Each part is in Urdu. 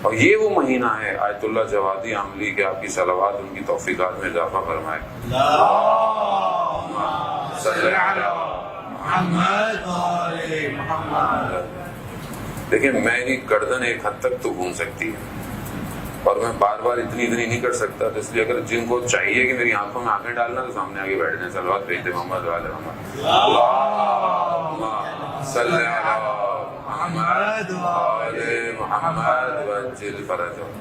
اور یہ وہ مہینہ ہے آیت اللہ جوادی عاملی کے آپ کی صلوات ان کی توفیقات میں اضافہ فرمائے. دیکھیں میری گردن ایک حد تک تو گھوم سکتی ہے اور میں بار بار اتنی نہیں کر سکتا، تو اس لیے اگر جن کو چاہیے کہ میری آنکھوں میں آنکھیں ڈالنا تو سامنے آگے بیٹھ جائیں. صلوات بھیجتے محمد وعلی محمد. اللہم صلی علی محمد وعلی محمد وعجل فرجہم.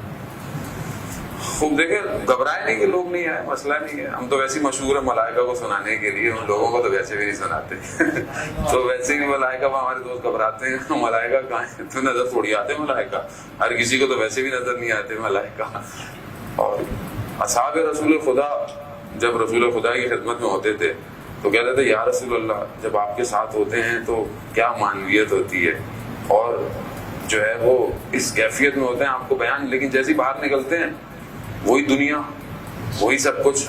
خوب دیکھیں، گھبرائے نہیں کہ لوگ نہیں آئے، مسئلہ نہیں ہے. ہم تو ویسے ہی مشہور ہے ملائکہ کو سنانے کے لیے، ان لوگوں کو تو ویسے بھی نہیں سناتے. تو ویسے ہی ملائکہ ہمارے دوست گھبراتے ہیں، ملائکہ کہاں ہیں؟ تو نظر تھوڑی آتے ملائکہ، ہر کسی کو تو ویسے بھی نظر نہیں آتے ملائکہ. اور اصحاب رسول خدا جب رسول خدا کی خدمت میں ہوتے تھے تو کہتے تھے یا رسول اللہ جب آپ کے ساتھ ہوتے ہیں تو کیا معنویت ہوتی ہے، اور جو ہے وہ اس کیفیت میں ہوتے ہیں آپ کو بیان، لیکن جیسے ہی باہر نکلتے ہیں وہی دنیا وہی سب کچھ.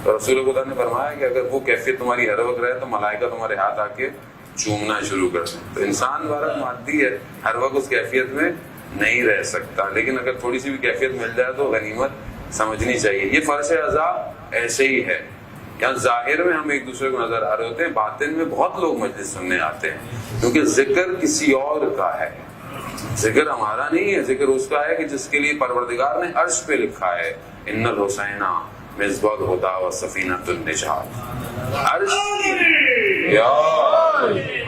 رسول خدا نے فرمایا کہ اگر وہ کیفیت تمہاری ہر وقت رہے تو ملائکہ تمہارے ہاتھ آ کے چومنا شروع کر دیں. تو انسان بارت مادی ہے، ہر وقت اس کیفیت میں نہیں رہ سکتا، لیکن اگر تھوڑی سی بھی کیفیت مل جائے تو غنیمت سمجھنی چاہیے. یہ فرش اعضاء ایسے ہی ہے، یہاں ظاہر میں ہم ایک دوسرے کو نظر آ رہے ہوتے ہیں، باطن میں بہت لوگ مجلس سننے آتے ہیں، کیونکہ ذکر کسی اور کا ہے، ذکر ہمارا نہیں ہے. ذکر اس کا ہے کہ جس کے لیے پروردگار نے عرش پہ لکھا ہے ان الحسین مصباح الہدی و سفینۃ النجات.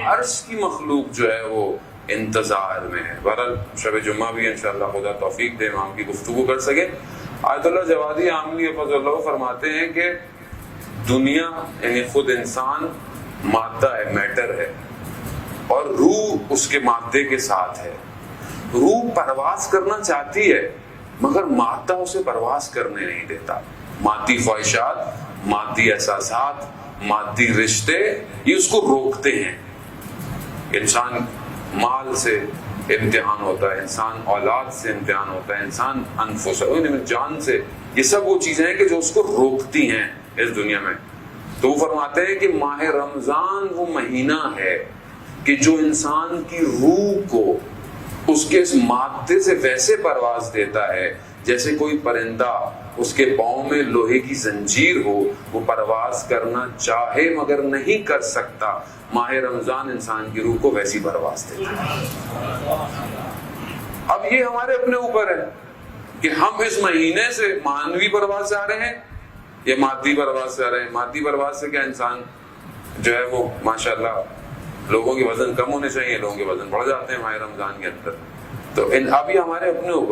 عرش کی مخلوق جو ہے وہ انتظار میں ہے. بہرحال شب جمعہ بھی انشاءاللہ خدا توفیق دے امام کی گفتگو کر سکے. آیت اللہ جوادی عاملی حفظ اللہ فرماتے ہیں کہ دنیا یعنی خود انسان مادہ ہے، میٹر ہے، اور روح اس کے مادے کے ساتھ ہے. روح پرواز کرنا چاہتی ہے مگر مادہ اسے پرواز کرنے نہیں دیتا. مادی خواہشات، مادی احساسات، مادی رشتے یہ اس کو روکتے ہیں. انسان مال سے امتحان ہوتا ہے، انسان اولاد سے امتحان ہوتا ہے، انسان انفس جان سے. یہ سب وہ چیزیں ہیں کہ جو اس کو روکتی ہیں اس دنیا میں. تو وہ فرماتے ہیں کہ ماہ رمضان وہ مہینہ ہے کہ جو انسان کی روح کو اس کے اس مادے سے ویسے پرواز دیتا ہے جیسے کوئی پرندہ اس کے پاؤں میں لوہے کی زنجیر ہو، وہ پرواز کرنا چاہے مگر نہیں کر سکتا. ماہ رمضان انسان کی روح کو ویسی پرواز دیتا ہے. اب یہ ہمارے اپنے اوپر ہے کہ ہم اس مہینے سے مانوی پرواز سے آ رہے ہیں یا مادی پرواز سے آ رہے ہیں. مادی پرواز سے کیا انسان جو ہے وہ ماشاءاللہ لوگوں کے وزن کم ہونے چاہیے، لوگوں کے وزن بڑھ جاتے ہیں ماہ رمضان کے اندر. تو اب یہ ہمارے اپنے اوپر